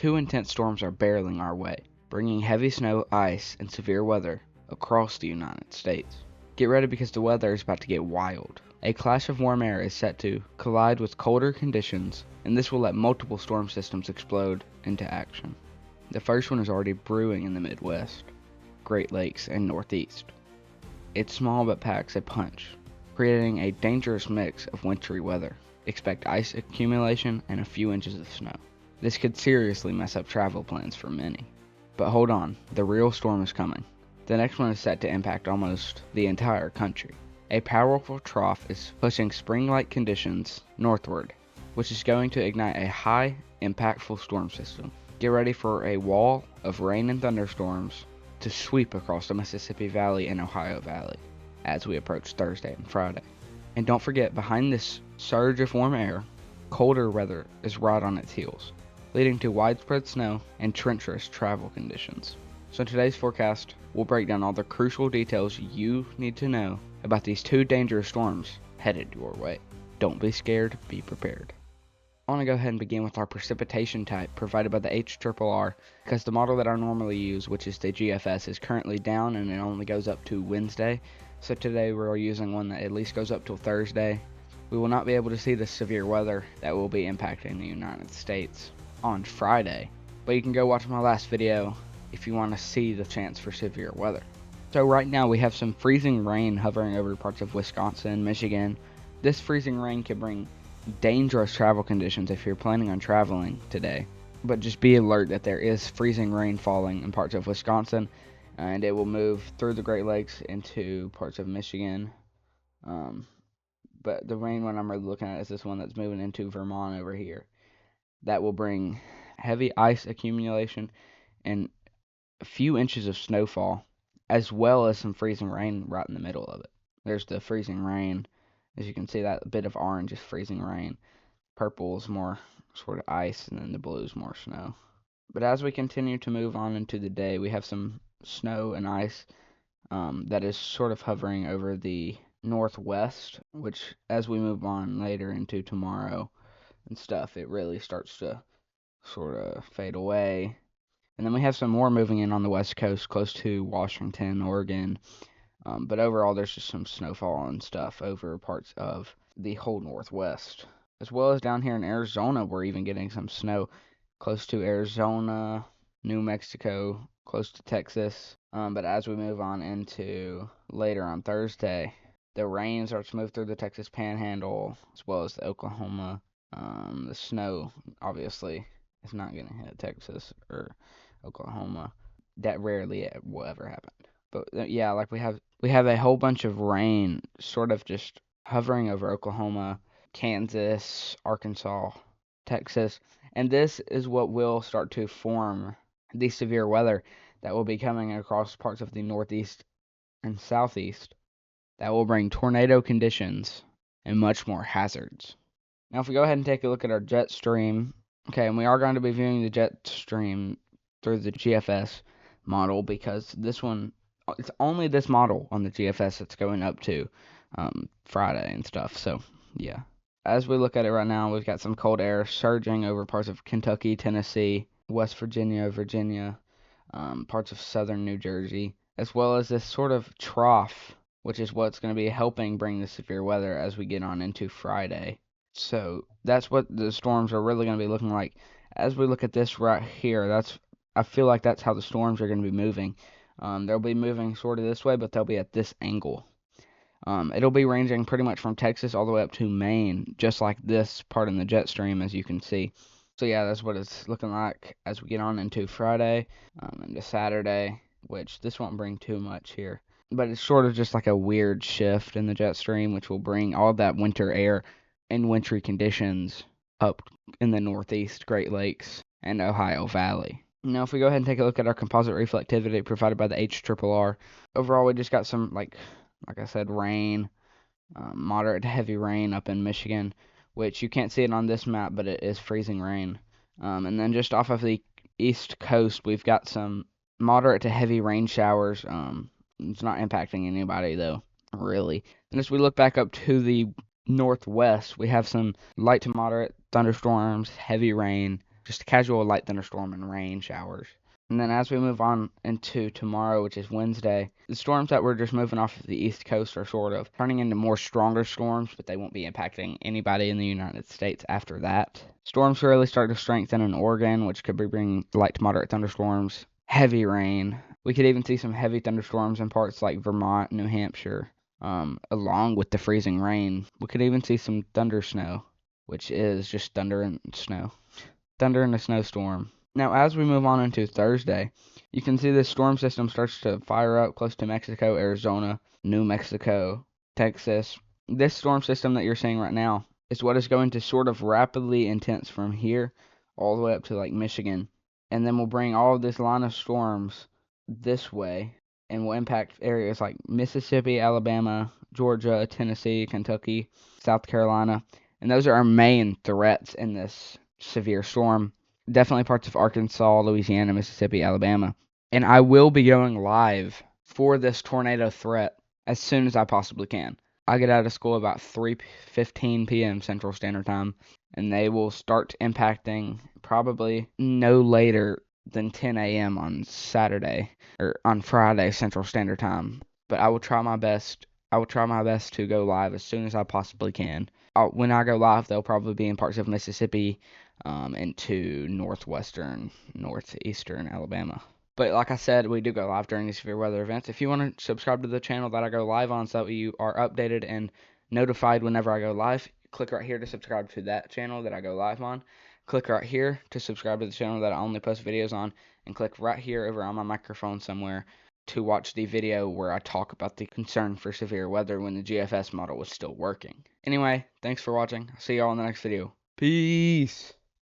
Two intense storms are barreling our way, bringing heavy snow, ice, and severe weather across the United States. Get ready because the weather is about to get wild. A clash of warm air is set to collide with colder conditions, and this will let multiple storm systems explode into action. The first one is already brewing in the Midwest, Great Lakes, and Northeast. It's small but packs a punch, creating a dangerous mix of wintry weather. Expect ice accumulation and a few inches of snow. This could seriously mess up travel plans for many. But hold on, the real storm is coming. The next one is set to impact almost the entire country. A powerful trough is pushing spring-like conditions northward, which is going to ignite a high, impactful storm system. Get ready for a wall of rain and thunderstorms to sweep across the Mississippi Valley and Ohio Valley as we approach Thursday and Friday. And don't forget, behind this surge of warm air, colder weather is right on its heels, leading to widespread snow and treacherous travel conditions. So in today's forecast, we'll break down all the crucial details you need to know about these two dangerous storms headed your way. Don't be scared, be prepared. I want to go ahead and begin with our precipitation type provided by the HRRR, because the model that I normally use, which is the GFS, is currently down and it only goes up to Wednesday. So today we're using one that at least goes up till Thursday. We will not be able to see the severe weather that will be impacting the United States on Friday, but you can go watch my last video if you want to see the chance for severe weather. So right now we have some freezing rain hovering over parts of Wisconsin, Michigan. This freezing rain could bring dangerous travel conditions if you're planning on traveling today, but just be alert that there is freezing rain falling in parts of Wisconsin, and it will move through the Great Lakes into parts of Michigan. But the rain one I'm really looking at is this one that's moving into Vermont over here. That will bring heavy ice accumulation and a few inches of snowfall, as well as some freezing rain right in the middle of it. There's the freezing rain. As you can see, that bit of orange is freezing rain. Purple is more sort of ice, and then the blue is more snow. But as we continue to move on into the day, we have some snow and ice that is sort of hovering over the northwest, which as we move on later into tomorrow and stuff, it really starts to sort of fade away. And then we have some more moving in on the west coast, close to Washington, Oregon. But overall, there's just some snowfall and stuff over parts of the whole northwest. As well as down here in Arizona, we're even getting some snow close to Arizona, New Mexico, close to Texas. But as we move on into later on Thursday, the rain starts to move through the Texas Panhandle, as well as the Oklahoma. The snow, obviously, is not going to hit Texas or Oklahoma. That rarely will ever happen. But yeah, like we have a whole bunch of rain sort of just hovering over Oklahoma, Kansas, Arkansas, Texas, and this is what will start to form the severe weather that will be coming across parts of the northeast and southeast that will bring tornado conditions and much more hazards. Now if we go ahead and take a look at our jet stream, okay, and we are going to be viewing the jet stream through the GFS model, because this one, it's only this model on the GFS that's going up to Friday and stuff. So yeah, as we look at it right now, we've got some cold air surging over parts of Kentucky, Tennessee, West Virginia, parts of southern New Jersey, as well as this sort of trough, which is what's going to be helping bring the severe weather as we get on into Friday. So that's what the storms are really going to be looking like. As we look at this right here, I feel like that's how the storms are going to be moving. They'll be moving sort of this way, but they'll be at this angle. It'll be ranging pretty much from Texas all the way up to Maine, just like this part in the jet stream, as you can see. So yeah, that's what it's looking like as we get on into Friday, into Saturday, which this won't bring too much here. But it's sort of just like a weird shift in the jet stream, which will bring all that winter air and wintry conditions up in the northeast Great Lakes and Ohio Valley. Now, if we go ahead and take a look at our composite reflectivity provided by the HRRR, overall we just got some, like I said, rain, moderate to heavy rain up in Michigan, which you can't see it on this map, but it is freezing rain. And then just off of the east coast, we've got some moderate to heavy rain showers. It's not impacting anybody, though, really. And as we look back up to the northwest, we have some light to moderate thunderstorms, heavy rain, just a casual light thunderstorm and rain showers. And then as we move on into tomorrow, which is Wednesday, the storms that were just moving off of the East Coast are sort of turning into more stronger storms, but they won't be impacting anybody in the United States after that. Storms really start to strengthen in Oregon, which could be bringing light to moderate thunderstorms, heavy rain. We could even see some heavy thunderstorms in parts like Vermont, New Hampshire, along with the freezing rain. We could even see some thunder snow, which is just thunder and snow. Thunder and a snowstorm. Now, as we move on into Thursday, you can see this storm system starts to fire up close to Mexico, Arizona, New Mexico, Texas. This storm system that you're seeing right now is what is going to sort of rapidly intense from here all the way up to like Michigan. And then we'll bring all of this line of storms this way and will impact areas like Mississippi, Alabama, Georgia, Tennessee, Kentucky, South Carolina. And those are our main threats in this severe storm. Definitely parts of Arkansas, Louisiana, Mississippi, Alabama. And I will be going live for this tornado threat as soon as I possibly can. I get out of school about 3:15 p.m. Central Standard Time, and they will start impacting probably no later than 10 a.m. on Saturday or on Friday Central Standard Time. But I will try my best. I will try my best to go live as soon as I possibly can. When I go live, they'll probably be in parts of Mississippi, into northeastern Alabama. But like I said, we do go live during these severe weather events. If you want to subscribe to the channel that I go live on so that you are updated and notified whenever I go live, click right here to subscribe to that channel that I go live on. Click right here to subscribe to the channel that I only post videos on, and click right here over on my microphone somewhere to watch the video where I talk about the concern for severe weather when the GFS model was still working. Anyway, thanks for watching. I'll see y'all in the next video. Peace!